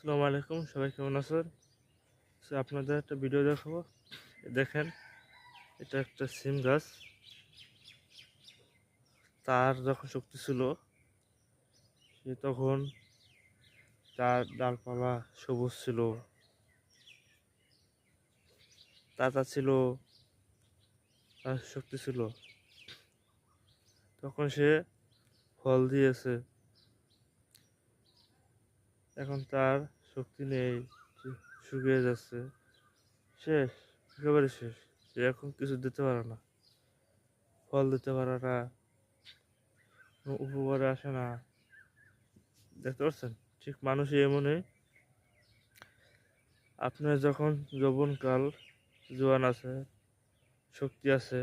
আসসালামু আলাইকুম, সবাই কেমন আছেন? আপনাদের একটা ভিডিও দেখাবো। দেখেন, এটা একটা সিম গাছ। তার যখন শক্তি ছিল, সে তখন তার ডালপালা সবুজ ছিল, তাজা ছিল, তার শক্তি ছিল। তখন সে ফল দিয়েছে। এখন তার শক্তি নেই, শুকিয়ে যাচ্ছে, শেষ, একেবারে শেষ। সে এখন কিছু দিতে পারে না, ফল দিতে পারে না, কোনো উপকারে আসে না। দেখতে পাচ্ছেন, ঠিক মানুষই এমনই। আপনার যখন যৌবনকাল, জোয়ান আছে, শক্তি আছে,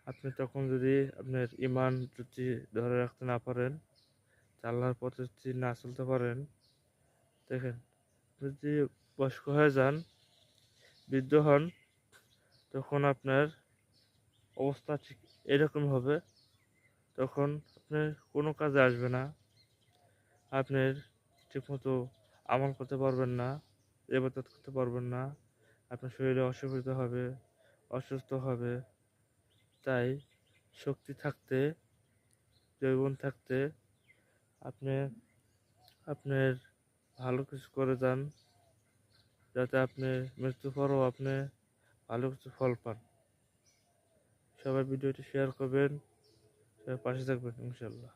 আপনি তখন যদি আপনার ইমান যদি ধরে রাখতে না পারেন, আল্লাহর পথে যদি না চলতে পারেন, দেখেন, যদি বয়স্ক হয়ে যান, বৃদ্ধ হন, তখন আপনার অবস্থা ঠিক এরকম হবে। তখন আপনার কোনো কাজে আসবে না, আপনার ঠিকমতো আমল করতে পারবেন না, ইবাদত করতে পারবেন না, আপনার শরীরে অসুবিধা হবে, অসুস্থ হবে। তাই শক্তি থাকতে, যৌবন থাকতে আপনি আপনার ভালো কিছু করে যান, যাতে আপনি মৃত্যুর পরও আপনি ভালো কিছু ফল পান। সবাই ভিডিওটি শেয়ার করবেন, সবাই পাশে থাকবেন ইনশাল্লাহ।